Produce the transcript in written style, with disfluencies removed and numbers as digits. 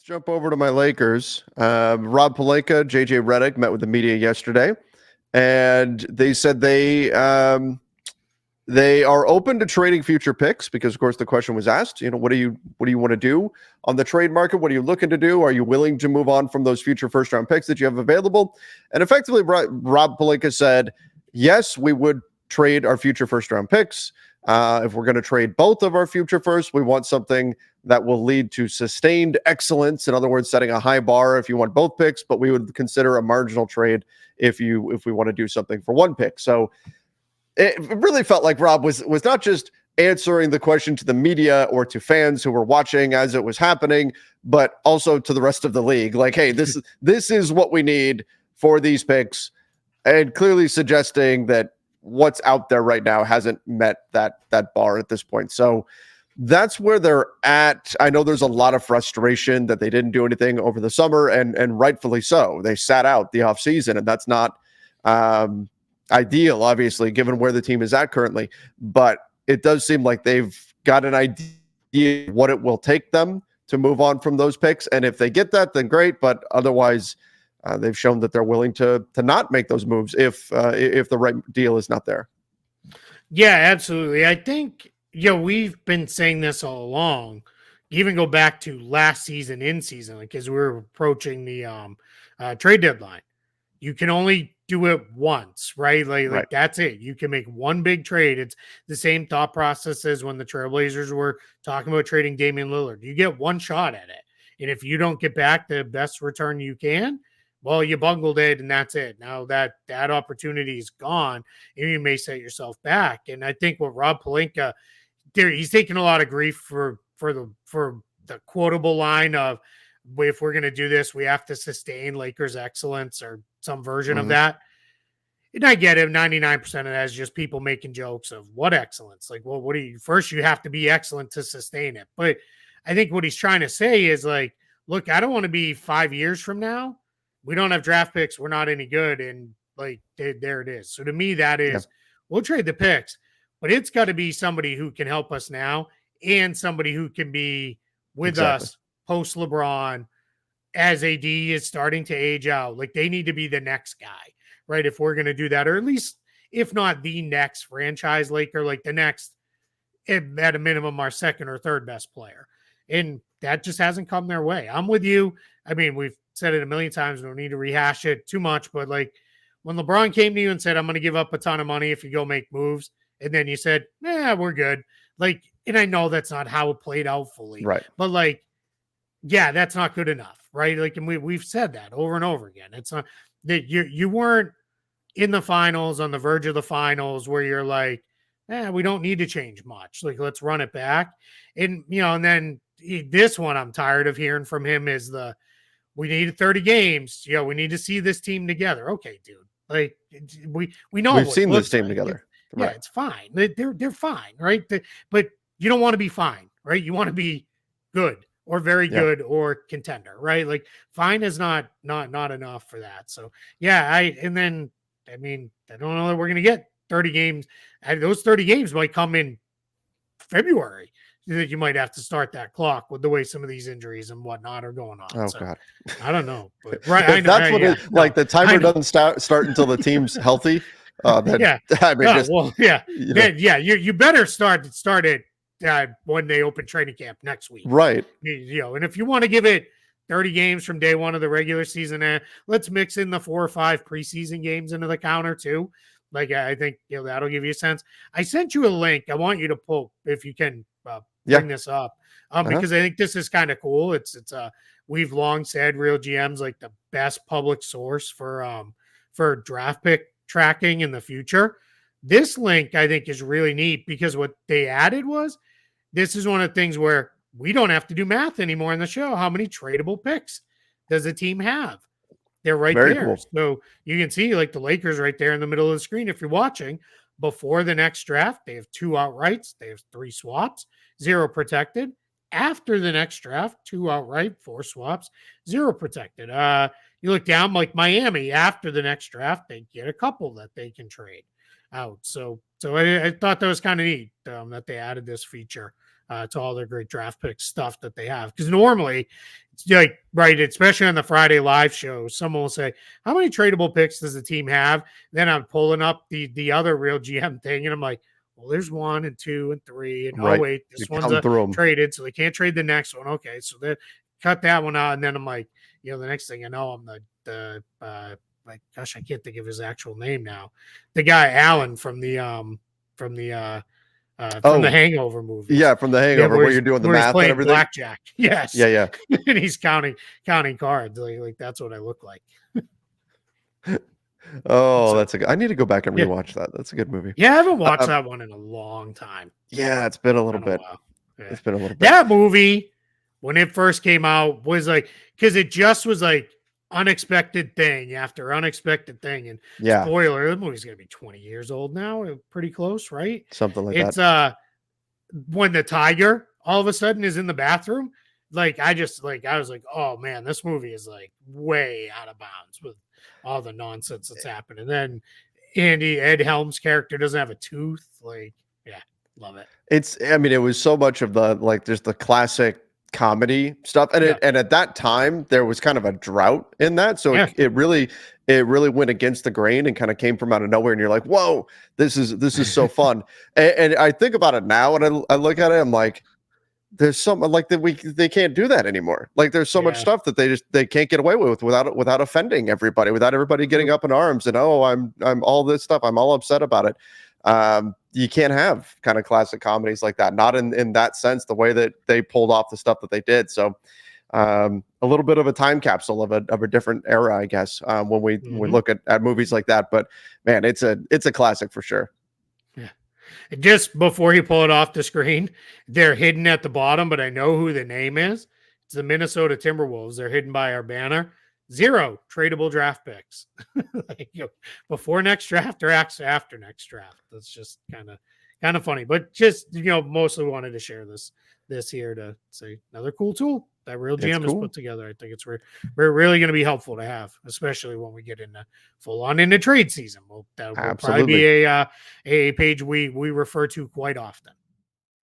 Jump over to my Lakers. Rob Pelinka, JJ Redick met with the media yesterday, and they said they are open to trading future picks because, of course, the question was asked. What do you want to do on the trade market? What are you looking to do? Are you willing to move on from those future first round picks that you have available? And effectively, Rob Pelinka said, yes, we would trade our future first round picks. If we're going to trade both of our future firsts, we want something that will lead to sustained excellence. In other words, setting a high bar if you want both picks, but we would consider a marginal trade if we want to do something for one pick. So it really felt like Rob was not just answering the question to the media or to fans who were watching as it was happening, but also to the rest of the league. Like, hey, this is what we need for these picks, and clearly suggesting that what's out there right now hasn't met that bar at this point. So that's where they're at. I know there's a lot of frustration that they didn't do anything over the summer, and rightfully so. They sat out the offseason, and that's not ideal, obviously, given where the team is at currently. But it does seem like they've got an idea of what it will take them to move on from those picks. And if they get that, then great. But otherwise, they've shown that they're willing to not make those moves if the right deal is not there. Yeah, absolutely. I think, we've been saying this all along. Even go back to last season, in season, like as we were approaching the trade deadline. You can only do it once, right? Like that's it. You can make one big trade. It's the same thought process as when the Trailblazers were talking about trading Damian Lillard. You get one shot at it. And if you don't get back the best return you can, well, you bungled it and that's it. Now that opportunity is gone, and you may set yourself back. And I think what Rob Pelinka, he's taking a lot of grief for the quotable line of, if we're going to do this, we have to sustain Lakers excellence or some version of that. And I get it. 99% of that is just people making jokes of what excellence. Like, well, first you have to be excellent to sustain it. But I think what he's trying to say is like, look, I don't want to be 5 years from now. We don't have draft picks. We're not any good. And like, there it is. So to me, that is, we'll trade the picks, but it's got to be somebody who can help us now and somebody who can be with us post LeBron as AD is starting to age out. Like, they need to be the next guy, right? If we're going to do that, or at least if not the next franchise Laker, like the next, at a minimum, our second or third best player. And that just hasn't come their way. I'm with you. I mean, we've said it a million times. We don't need to rehash it too much, but like when LeBron came to you and said, I'm going to give up a ton of money if you go make moves, and then you said, we're good. Like, and I know that's not how it played out fully, right? But like, yeah, that's not good enough, right? Like, and we've said that over and over again. It's not that you weren't in the finals, on the verge of the finals, where you're like, we don't need to change much. Like, let's run it back. And, and then this one I'm tired of hearing from him is we need 30 games. We need to see this team together. Okay, dude. Like, we know we've seen this team together. Yeah, it's fine. They're fine, right? But you don't want to be fine, right? You want to be good or very good or contender, right? Like, fine is not enough for that. So I don't know that we're gonna get 30 games. Those 30 games might come in February. That you might have to start that clock with the way some of these injuries and whatnot are going on. Oh, so, God. I don't know. But right. That's what the timer doesn't start until the team's healthy. You better start it when they open training camp next week. Right. And if you want to give it 30 games from day one of the regular season, let's mix in the 4 or 5 preseason games into the counter too. Like, I think, that'll give you a sense. I sent you a link. I want you to pull, if you can, bring this up because I think this is kind of cool. It's we've long said Real GM's like the best public source for draft pick tracking in the future. This link I think is really neat because what they added was, this is one of the things where we don't have to do math anymore in the show. How many tradable picks does a team have? They're right Very there. Cool. So you can see like the Lakers right there in the middle of the screen. If you're watching, before the next draft, they have 2 outrights. They have 3 swaps, 0 protected. After the next draft, 2 outright, 4 swaps, 0 protected. You look down like Miami after the next draft, they get a couple that they can trade out. So I thought that was kind of neat that they added this feature to all their great draft pick stuff that they have. Because normally, it's like, right, especially on the Friday live show, someone will say, how many tradable picks does the team have? Then I'm pulling up the other real GM thing, and I'm like, well, there's 1 and 2 and 3, and Right. oh wait, You this one's come through 'em. traded, so they can't trade the next one. Okay, so they cut that one out, and then I'm like, the next thing I know, I'm the like, gosh, I can't think of his actual name now. The guy Alan from the Hangover movies. Yeah, from The Hangover, where you're doing the where he's math and playing everything. blackjack. Yes. Yeah. And he's counting cards. Like that's what I look like. Oh, So, that's a good. I need to go back and yeah. rewatch that. That's a good movie. Yeah, I haven't watched that one in a long time. Yeah, it's been a little bit. Yeah. It's been a little bit. That movie, when it first came out, was like, because it just was like unexpected thing after unexpected thing. And Yeah, spoiler, the movie's gonna be 20 years old now, pretty close, right? something like It's that. When the tiger all of a sudden is in the bathroom, like I was like, oh man, this movie is like way out of bounds with all the nonsense that's happening. And then Ed Helms' character doesn't have a tooth. Like, yeah, love it. I mean, it was so much of the like just the classic comedy stuff, and and at that time there was kind of a drought in that, so it really went against the grain and kind of came from out of nowhere, and you're like, whoa, this is so fun. And I think about it now, and I look at it, I'm like, there's something like that they can't do that anymore. Like there's so much stuff that they can't get away with without offending everybody, without everybody getting up in arms and I'm all this stuff, I'm all upset about it. You can't have kind of classic comedies like that, not in that sense, the way that they pulled off the stuff that they did. So a little bit of a time capsule of a different era, I guess, when we look at movies like that. But man, it's a classic for sure. Yeah. Just before you pull it off the screen, they're hidden at the bottom, but I know who the name is. It's the Minnesota Timberwolves. They're hidden by our banner. 0 tradable draft picks. Like, before next draft or after next draft. That's just kind of funny, but just mostly wanted to share this here to say another cool tool that Real GM has put together. I think it's really going to be helpful to have, especially when we get into full on into trade season. That will probably be a page we refer to quite often.